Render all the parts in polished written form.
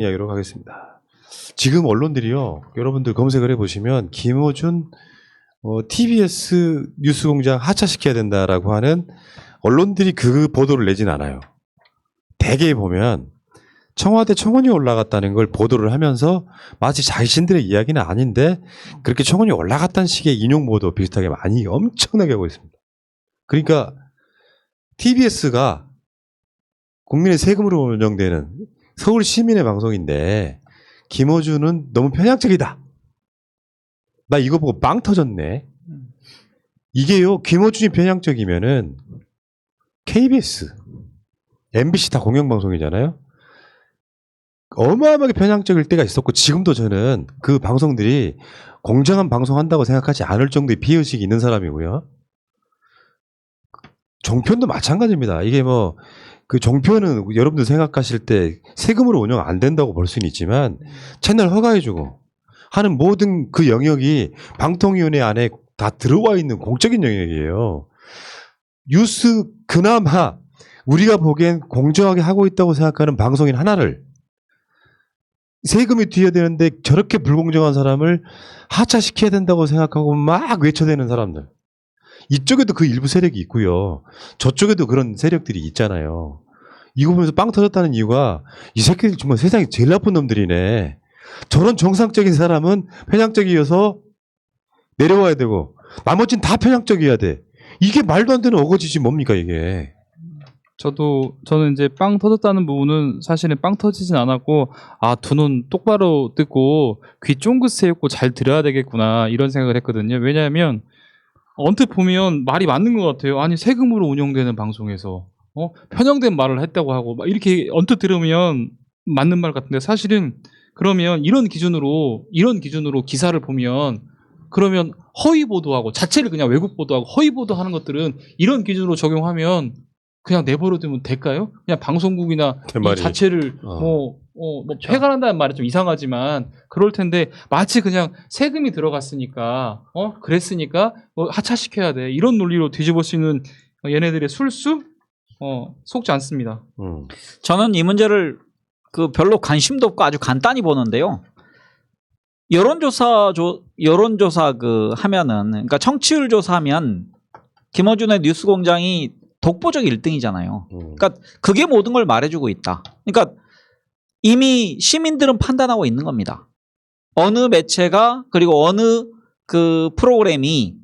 이야기로 가겠습니다. 지금 언론들이요, 여러분들 검색을 해보시면 김어준 TBS 뉴스공장 하차시켜야 된다라고 하는 언론들이 그 보도를 내진 않아요. 대개 보면 청와대 청원이 올라갔다는 걸 보도를 하면서 마치 자신들의 이야기는 아닌데 그렇게 청원이 올라갔다는 식의 인용 보도 비슷하게 많이 엄청나게 하고 있습니다. 그러니까 TBS가 국민의 세금으로 운영되는 서울 시민의 방송인데 김어준은 너무 편향적이다. 나 이거 보고 빵 터졌네. 이게요, 김어준이 편향적이면은 KBS, MBC 다 공영방송이잖아요. 어마어마하게 편향적일 때가 있었고 지금도 저는 그 방송들이 공정한 방송한다고 생각하지 않을 정도의 비의식이 있는 사람이고요. 종편도 마찬가지입니다. 이게 뭐 그 종편은 여러분들 생각하실 때 세금으로 운영 안 된다고 볼 수는 있지만 채널 허가해주고 하는 모든 그 영역이 방통위원회 안에 다 들어와 있는 공적인 영역이에요. 뉴스 그나마 우리가 보기엔 공정하게 하고 있다고 생각하는 방송인 하나를 세금이 뒤어야 되는데 저렇게 불공정한 사람을 하차시켜야 된다고 생각하고 막 외쳐대는 사람들. 이쪽에도 그 일부 세력이 있고요. 저쪽에도 그런 세력들이 있잖아요. 이거 보면서 빵 터졌다는 이유가 이 새끼들 정말 세상에 제일 나쁜 놈들이네. 저런 정상적인 사람은 편향적이어서 내려와야 되고 나머지는 다 편향적이어야 돼. 이게 말도 안 되는 어거지지 뭡니까 이게. 저는 이제 빵 터졌다는 부분은 사실은 빵 터지진 않았고, 아, 두 눈 똑바로 뜨고 귀 쫑긋 세우고 잘 들어야 되겠구나 이런 생각을 했거든요. 왜냐하면 언뜻 보면 말이 맞는 것 같아요. 아니, 세금으로 운영되는 방송에서 편향된 말을 했다고 하고 막 이렇게 언뜻 들으면 맞는 말 같은데, 사실은 그러면 이런 기준으로 기사를 보면 그러면 허위 보도하고 자체를 그냥 왜곡 보도하고 허위 보도하는 것들은 이런 기준으로 적용하면 그냥 내버려두면 될까요? 그냥 방송국이나 이 자체를 폐간한다는 말이 좀 이상하지만 그럴 텐데, 마치 그냥 세금이 들어갔으니까 그랬으니까 하차시켜야 돼 이런 논리로 뒤집어 쓰는 얘네들의 술수 속지 않습니다. 저는 이 문제를 별로 관심도 없고 아주 간단히 보는데요. 여론조사 하면은, 그러니까 청취율 조사하면 김어준의 뉴스공장이 독보적 1등이잖아요. 그러니까 그게 모든 걸 말해주고 있다. 그러니까 이미 시민들은 판단하고 있는 겁니다. 어느 매체가, 그리고 어느 그 프로그램이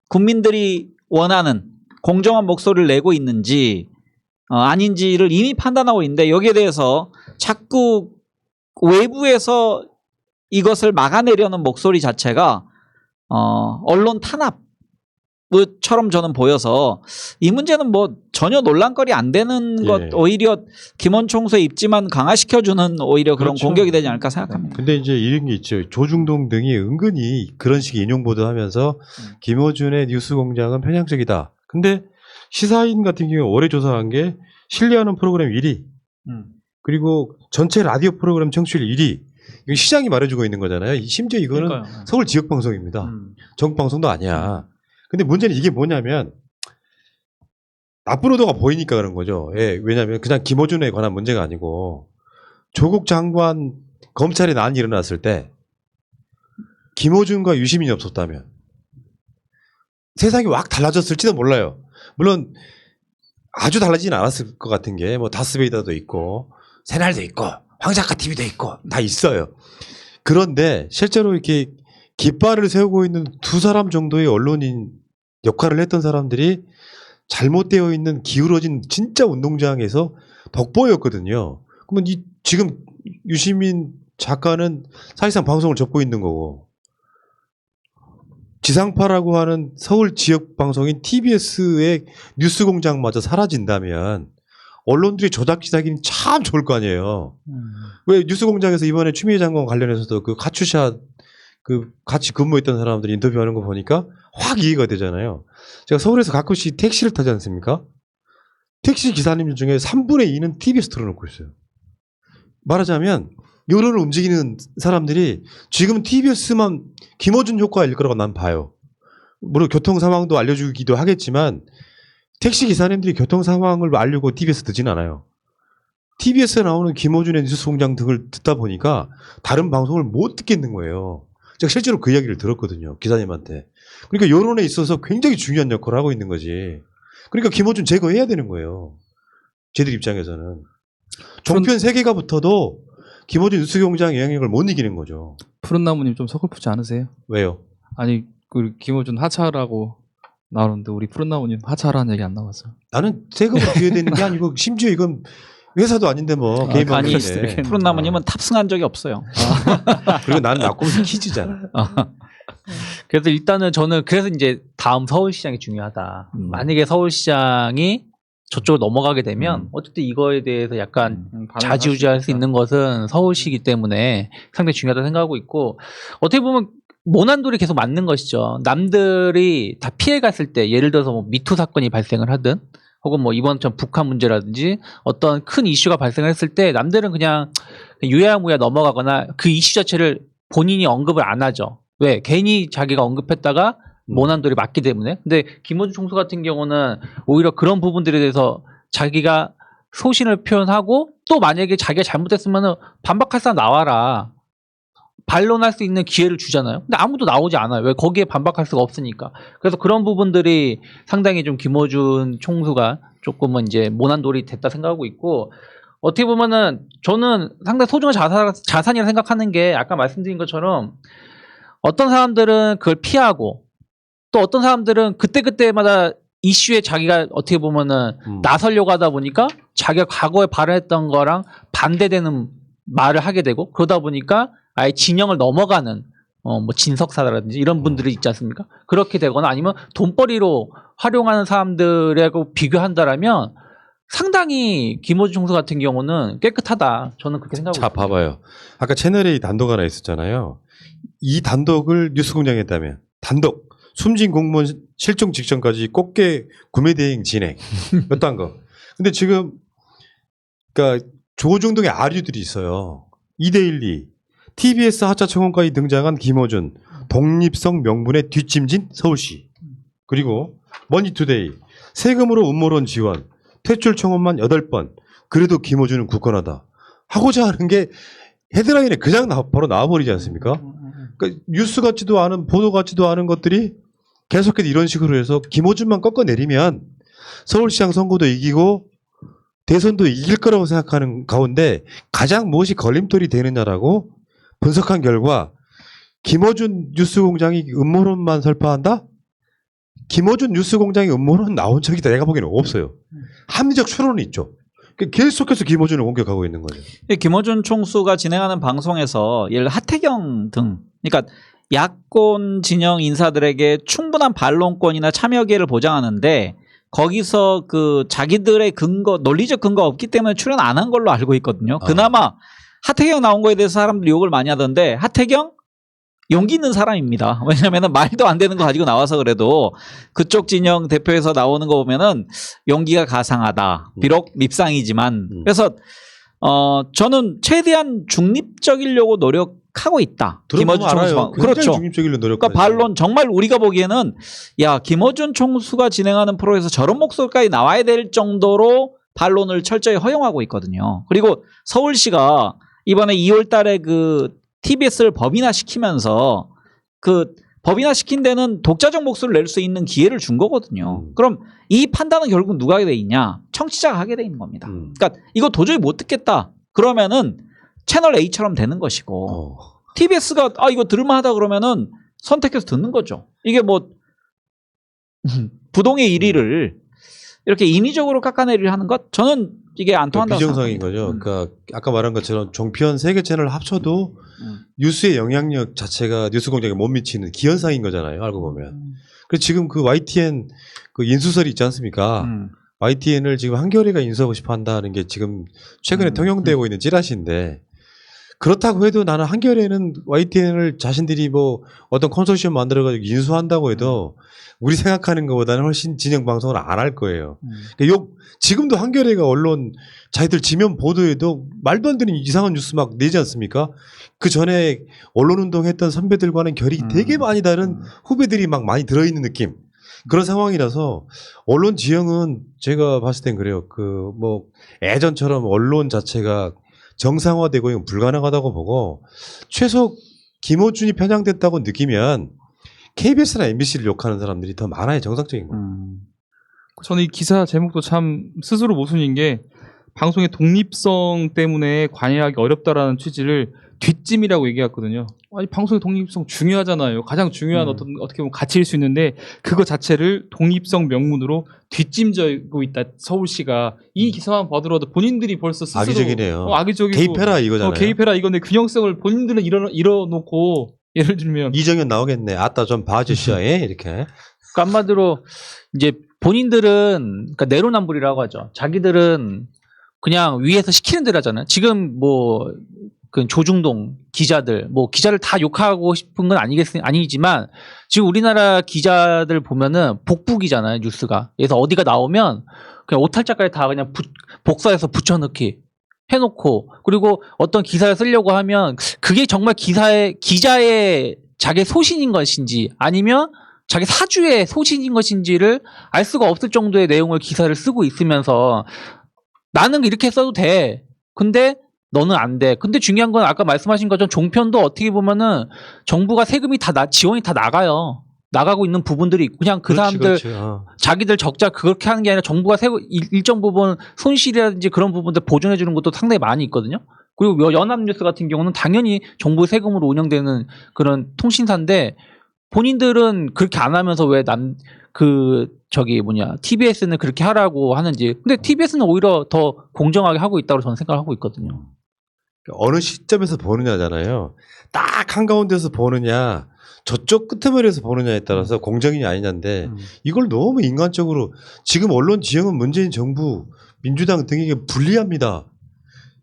국민들이 원하는 공정한 목소리를 내고 있는지 아닌지를 이미 판단하고 있는데, 여기에 대해서 자꾸 외부에서 이것을 막아내려는 목소리 자체가 언론 탄압처럼 저는 보여서 이 문제는 뭐 전혀 논란거리 안 되는 것, 오히려 김원 총수의 입지만 강화시켜주는 오히려 그런 그렇죠. 공격이 되지 않을까 생각합니다. 근데 이제 이런 게 있죠. 조중동 등이 은근히 그런 식의 인용 보도하면서 김어준의 뉴스공장은 편향적이다. 근데 시사인 같은 경우에 올해 조사한 게 신뢰하는 프로그램 1위, 그리고 전체 라디오 프로그램 청취율 1위. 이거 시장이 말해주고 있는 거잖아요. 심지어 이거는 그러니까요. 서울 지역 방송입니다. 전국 방송도 아니야. 근데 문제는 이게 뭐냐면 나쁜 의도가 보이니까 그런 거죠. 예, 왜냐하면 그냥 김어준에 관한 문제가 아니고 조국 장관 검찰에 난이 일어났을 때 김어준과 유시민이 없었다면 세상이 확 달라졌을지도 몰라요. 물론 아주 달라지진 않았을 것 같은 게 뭐 다스베이더도 있고 새날도 있고 황작가 TV도 있고 다 있어요. 그런데 실제로 이렇게 깃발을 세우고 있는 두 사람 정도의 언론인 역할을 했던 사람들이 잘못되어 있는 기울어진 진짜 운동장에서 덕보였거든요. 그러면 지금 유시민 작가는 사실상 방송을 접고 있는 거고, 지상파라고 하는 서울 지역 방송인 TBS의 뉴스공장마저 사라진다면 언론들이 조작기사기는 참 좋을 거 아니에요. 왜 뉴스공장에서 이번에 추미애 장관 관련해서도 그 카츄샤 같이 근무했던 사람들이 인터뷰하는 거 보니까 확 이해가 되잖아요. 제가 서울에서 가끔씩 택시를 타지 않습니까? 택시 기사님 중에 3분의 2는 TBS 틀어놓고 있어요. 말하자면 여론을 움직이는 사람들이 지금 TBS만 김어준 효과일 거라고 난 봐요. 물론 교통 상황도 알려주기도 하겠지만 택시 기사님들이 교통 상황을 알려고 TBS 듣진 않아요. TBS에 나오는 김어준의 뉴스공장 등을 듣다 보니까 다른 방송을 못 듣겠는 거예요. 제가 실제로 그 이야기를 들었거든요. 기자님한테. 그러니까 여론에 있어서 굉장히 중요한 역할을 하고 있는 거지. 그러니까 김어준 제거해야 되는 거예요. 쟤들 입장에서는. 종편 3개가 붙어도 김어준 뉴스공장 영향력을 못 이기는 거죠. 푸른나무님 좀 서글프지 않으세요? 왜요? 아니 그 김어준 하차하라고 나오는데 우리 푸른나무님 하차하라는 얘기 안 나왔어요. 나는 세금을 줘야 되는 게 아니고 심지어 이건 회사도 아닌데 뭐 개인 아니 방송인데. 푸른나무님은 탑승한 적이 없어요. 그리고 나는 낙곰수 퀴즈잖아. 그래서 일단은 저는 그래서 이제 다음 서울시장이 중요하다. 만약에 서울시장이 저쪽으로 넘어가게 되면 어쨌든 이거에 대해서 약간 좌지우지할 수 있는 것은 서울시이기 때문에 상당히 중요하다 생각하고 있고 어떻게 보면 모난돌이 계속 맞는 것이죠. 남들이 다 피해갔을 때 예를 들어서 뭐 미투 사건이 발생을 하든 혹은 뭐 이번처럼 북한 문제라든지 어떤 큰 이슈가 발생을 했을 때 남들은 그냥 유야무야 넘어가거나 그 이슈 자체를 본인이 언급을 안 하죠. 왜? 괜히 자기가 언급했다가 모난돌이 맞기 때문에. 근데 김어준 총수 같은 경우는 오히려 그런 부분들에 대해서 자기가 소신을 표현하고 또 만약에 자기가 잘못했으면 반박할 사람 나와라. 반론할 수 있는 기회를 주잖아요. 근데 아무도 나오지 않아요. 왜? 거기에 반박할 수가 없으니까. 그래서 그런 부분들이 상당히 좀 김어준 총수가 조금은 이제 모난돌이 됐다 생각하고 있고 어떻게 보면은 저는 상당히 소중한 자산이라 생각하는 게 아까 말씀드린 것처럼 어떤 사람들은 그걸 피하고 또 어떤 사람들은 그때그때마다 이슈에 자기가 어떻게 보면은 나서려고 하다 보니까 자기가 과거에 발언했던 거랑 반대되는 말을 하게 되고 그러다 보니까 아예 진영을 넘어가는 뭐 진석사라든지 이런 분들이 있지 않습니까? 그렇게 되거나 아니면 돈벌이로 활용하는 사람들하고 비교한다라면 상당히 김어준 총수 같은 경우는 깨끗하다. 저는 그렇게 생각하고 자, 있습니다. 봐봐요. 아까 채널A 단독 하나 있었잖아요. 이 단독을 뉴스공장에 했다면 단독 숨진 공무원 실종 직전까지 꽃게 구매 대행 진행 몇단 거. 근데 지금 그러니까 조중동의 아류들이 있어요. 2대12 TBS 하차 청원까지 등장한 김어준 독립성 명분에 뒷짐진 서울시. 그리고 머니투데이 세금으로 음모론 지원 퇴출 청원만 8번. 그래도 김어준은 굳건하다. 하고자 하는 게 헤드라인에 그냥 바로 나와버리지 않습니까? 그러니까 뉴스 같지도 않은 보도 같지도 않은 것들이 계속해서 이런 식으로 해서 김어준만 꺾어내리면 서울시장 선거도 이기고 대선도 이길 거라고 생각하는 가운데 가장 무엇이 걸림돌이 되느냐라고 분석한 결과 김어준 뉴스공장이 음모론만 설파한다? 김어준 뉴스공장이 음모론 나온 적이 내가 보기에는 없어요. 합리적 추론은 있죠. 계속해서 김어준을 공격하고 있는 거죠. 김어준 총수가 진행하는 방송에서 예를 들어 하태경 등 그러니까 야권 진영 인사들에게 충분한 반론권이나 참여 기회를 보장하는데 거기서 그 자기들의 근거 논리적 근거가 없기 때문에 출연 안 한 걸로 알고 있거든요. 그나마 하태경 나온 거에 대해서 사람들이 욕을 많이 하던데 하태경 용기 있는 사람입니다. 왜냐하면 말도 안 되는 거 가지고 나와서 그래도 그쪽 진영 대표에서 나오는 거 보면은 용기가 가상하다. 비록 밉상이지만 그래서 저는 최대한 중립적이려고 노력하고 있다. 김어준 총수가 그렇죠. 중립적이려 노력. 그러니까 반론 정말 우리가 보기에는 야 김어준 총수가 진행하는 프로에서 저런 목소리까지 나와야 될 정도로 반론을 철저히 허용하고 있거든요. 그리고 서울시가 이번에 2월달에 그 TBS를 법인화 시키면서 그 법인화 시킨 데는 독자적 목소리를 낼 수 있는 기회를 준 거거든요. 그럼 이 판단은 결국 누가 하게 돼 있냐? 청취자가 하게 돼 있는 겁니다. 그러니까 이거 도저히 못 듣겠다. 그러면은 채널 A처럼 되는 것이고 TBS가 이거 들을만하다 그러면은 선택해서 듣는 거죠. 이게 뭐 부동의 1위를 이렇게 인위적으로 깎아내리려 하는 것 저는 이게 안 통한다고 비정상인 생각합니다. 거죠. 그러니까 아까 말한 것처럼 종편 3개 채널을 합쳐도 뉴스의 영향력 자체가 뉴스공장에 못 미치는 기현상인 거잖아요. 알고 보면. 그래서 지금 그 YTN 그 인수설이 있지 않습니까? YTN을 지금 한겨레가 인수하고 싶어 한다는 게 지금 최근에 통용되고 있는 찌라시인데 그렇다고 해도 나는 한겨레는 YTN을 자신들이 뭐 어떤 컨소시엄 만들어가지고 인수한다고 해도 우리 생각하는 것보다는 훨씬 진영 방송을 안 할 거예요. 그러니까 지금도 한겨레가 언론 자기들 지면 보도에도 말도 안 되는 이상한 뉴스 막 내지 않습니까? 그 전에 언론운동 했던 선배들과는 결이 되게 많이 다른 후배들이 막 많이 들어있는 느낌. 그런 상황이라서 언론 지형은 제가 봤을 땐 그래요. 그 뭐 예전처럼 언론 자체가 정상화되고 이건 불가능하다고 보고 최소 김어준이 편향됐다고 느끼면 KBS나 MBC를 욕하는 사람들이 더 많아요. 정상적인 거. 저는 이 기사 제목도 참 스스로 모순인 게 방송의 독립성 때문에 관여하기 어렵다라는 취지를 뒷짐이라고 얘기했거든요. 아니 방송의 독립성 중요하잖아요. 가장 중요한 어떻게 보면 가치일 수 있는데 그거 자체를 독립성 명문으로 뒷짐지고 있다. 서울시가 이 기사만 봐더라도 본인들이 벌써 스스로 악의적이네요. 악의적이고 개입해라 이거잖아요. 개입해라 이건데 균형성을 본인들은 잃어놓고 예를 들면 이정현 나오겠네. 아따 좀 봐주시오. 이렇게. 그러니까 한마디로 이제 본인들은 그러니까 내로남불이라고 하죠. 자기들은 그냥 위에서 시키는 대로 하잖아요. 지금 뭐 그 조중동 기자들 뭐 기자를 다 욕하고 싶은 건 아니지만 지금 우리나라 기자들 보면은 복북이잖아요. 뉴스가. 그래서 어디가 나오면 그냥 오탈자까지 다 그냥 복사해서 붙여넣기 해놓고 그리고 어떤 기사를 쓰려고 하면 그게 정말 기자의 자기 소신인 것인지 아니면 자기 사주의 소신인 것인지를 알 수가 없을 정도의 내용을 기사를 쓰고 있으면서 나는 이렇게 써도 돼. 근데 너는 안 돼. 근데 중요한 건 아까 말씀하신 것처럼 종편도 어떻게 보면은 정부가 세금이 지원이 다 나가요. 나가고 있는 부분들이 있고 그냥 그 그렇지, 사람들 그렇지. 자기들 적자 그렇게 하는 게 아니라 정부가 일정 부분 손실이라든지 그런 부분들 보존해 주는 것도 상당히 많이 있거든요. 그리고 연합뉴스 같은 경우는 당연히 정부 세금으로 운영되는 그런 통신사인데 본인들은 그렇게 안 하면서 왜 TBS는 그렇게 하라고 하는지. 근데 TBS는 오히려 더 공정하게 하고 있다고 저는 생각을 하고 있거든요. 어느 시점에서 보느냐잖아요. 딱 한가운데서 보느냐, 저쪽 끄트머리에서 보느냐에 따라서 공정이냐 아니냐인데 이걸 너무 인간적으로 지금 언론 지형은 문재인 정부, 민주당 등에게 불리합니다.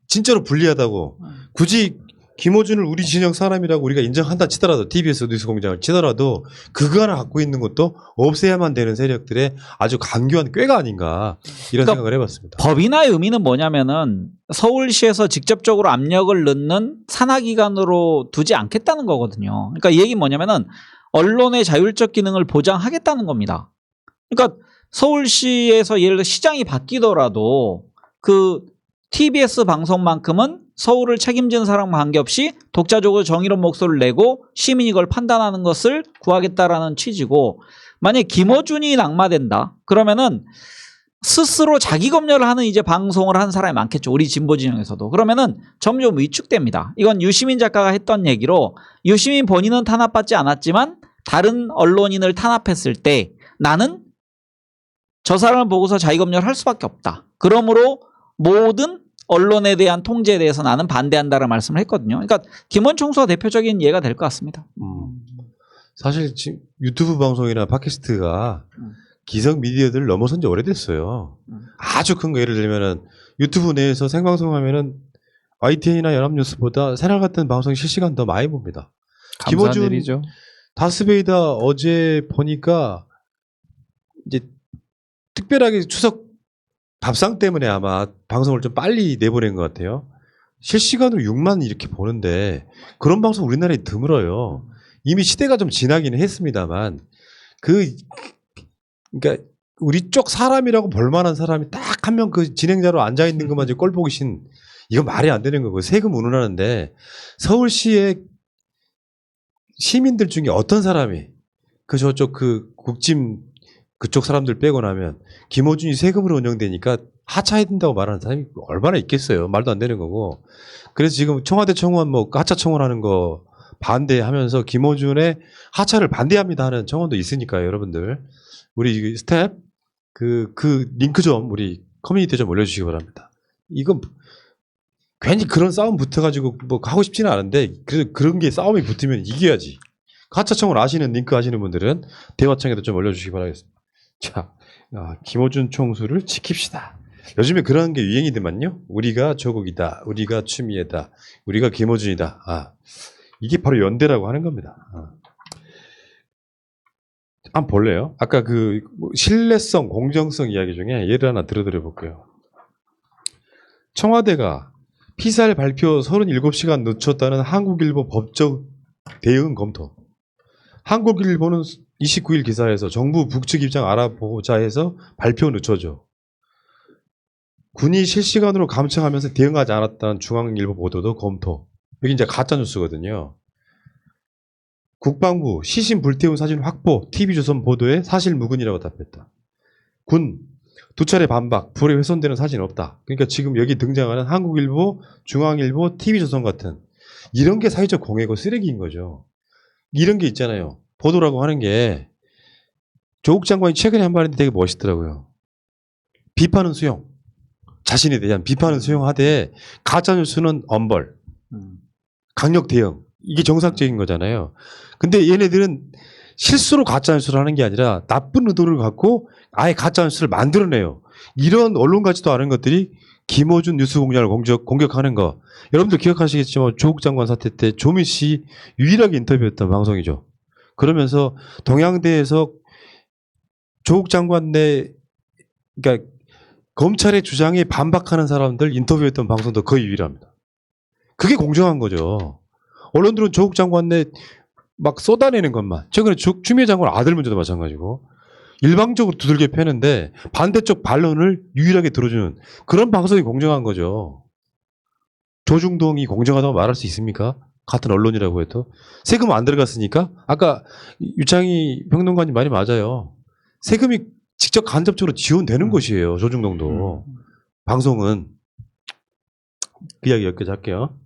진짜로 불리하다고. 굳이 김어준을 우리 진영 사람이라고 우리가 인정한다 치더라도 TBS 뉴스공장을 치더라도 그거 하나 갖고 있는 것도 없애야만 되는 세력들의 아주 간교한 꾀가 아닌가 이런 그러니까 생각을 해봤습니다. 법이나의 의미는 뭐냐면은 서울시에서 직접적으로 압력을 넣는 산하기관으로 두지 않겠다는 거거든요. 그러니까 이 얘기는 뭐냐면은 언론의 자율적 기능을 보장하겠다는 겁니다. 그러니까 서울시에서 예를 들어 시장이 바뀌더라도 그 TBS 방송만큼은 서울을 책임지는 사람과 관계없이 독자적으로 정의로운 목소리를 내고 시민이 이걸 판단하는 것을 구하겠다라는 취지고 만약에 김어준이 낙마된다 그러면은 스스로 자기 검열을 하는 이제 방송을 하는 사람이 많겠죠. 우리 진보 진영에서도. 그러면은 점점 위축됩니다. 이건 유시민 작가가 했던 얘기로 유시민 본인은 탄압받지 않았지만 다른 언론인을 탄압했을 때 나는 저 사람을 보고서 자기 검열을 할 수밖에 없다. 그러므로 모든 언론에 대한 통제에 대해서 나는 반대한다는 말씀을 했거든요. 그러니까 김원 총수가 대표적인 예가 될 것 같습니다. 사실 지금 유튜브 방송이나 팟캐스트가 기성 미디어들을 넘어선 지 오래됐어요. 아주 큰 거 예를 들면은 유튜브 내에서 생방송하면은 YTN이나 연합뉴스보다 새날 같은 방송 실시간 더 많이 봅니다. 감사한 김어준 일이죠. 다스베이다 어제 보니까 이제 특별하게 추석 밥상 때문에 아마 방송을 좀 빨리 내보낸 것 같아요. 실시간으로 6만 이렇게 보는데 그런 방송 우리나라에 드물어요. 이미 시대가 좀 지나기는 했습니다만 그러니까 우리 쪽 사람이라고 볼만한 사람이 딱 한 명 그 진행자로 앉아 있는 것만 이제 꼴 보기 신 이거 말이 안 되는 거고 세금 운운하는데 서울시의 시민들 중에 어떤 사람이 저쪽 국짐 그쪽 사람들 빼고 나면 김어준이 세금으로 운영되니까 하차해야 된다고 말하는 사람이 얼마나 있겠어요. 말도 안 되는 거고. 그래서 지금 청와대 청원 하차 청원하는 거 반대하면서 김어준의 하차를 반대합니다 하는 청원도 있으니까요. 여러분들 우리 스텝 그 링크 좀 우리 커뮤니티에 좀 올려주시기 바랍니다. 이건 괜히 그런 싸움 붙어가지고 뭐 하고 싶지는 않은데 그런 게 싸움이 붙으면 이겨야지. 하차 청원 아시는 링크 아시는 분들은 대화창에도 좀 올려주시기 바라겠습니다. 자, 김어준 총수를 지킵시다. 요즘에 그런 게 유행이더만요. 우리가 조국이다. 우리가 추미애다. 우리가 김어준이다. 이게 바로 연대라고 하는 겁니다. 한번 볼래요? 아까 신뢰성, 공정성 이야기 중에 예를 하나 들어드려 볼게요. 청와대가 피살 발표 37시간 늦췄다는 한국일보 법적 대응 검토. 한국일보는 29일 기사에서 정부 북측 입장 알아보자 해서 발표 늦춰져. 군이 실시간으로 감청하면서 대응하지 않았다는 중앙일보 보도도 검토. 여기 이제 가짜 뉴스거든요. 국방부 시신 불태운 사진 확보 TV조선 보도에 사실 무근이라고 답했다. 군 두 차례 반박 불에 훼손되는 사진 없다. 그러니까 지금 여기 등장하는 한국일보, 중앙일보, TV조선 같은 이런 게 사회적 공해고 쓰레기인 거죠. 이런 게 있잖아요. 보도라고 하는 게 조국 장관이 최근에 한 말인데 되게 멋있더라고요. 비판은 수용. 자신에 대한 비판은 수용하되 가짜뉴스는 엄벌. 강력 대응. 이게 정상적인 거잖아요. 근데 얘네들은 실수로 가짜뉴스를 하는 게 아니라 나쁜 의도를 갖고 아예 가짜뉴스를 만들어내요. 이런 언론 같지도 않은 것들이 김어준 뉴스공장을 공격하는 거. 여러분들 기억하시겠지만 조국 장관 사태 때 조미 씨 유일하게 인터뷰했던 방송이죠. 그러면서 동양대에서 조국 장관 그러니까 검찰의 주장에 반박하는 사람들 인터뷰했던 방송도 거의 유일합니다. 그게 공정한 거죠. 언론들은 조국 장관 막 쏟아내는 것만. 최근에 추미애 장관 아들 문제도 마찬가지고 일방적으로 두들겨 패는데 반대쪽 반론을 유일하게 들어주는 그런 방송이 공정한 거죠. 조중동이 공정하다고 말할 수 있습니까? 같은 언론이라고 해도. 세금 안 들어갔으니까 아까 유창희 평론가님 말이 맞아요. 세금이 직접 간접적으로 지원되는 것이에요. 조중동도. 방송은 그 이야기 여기까지 할게요.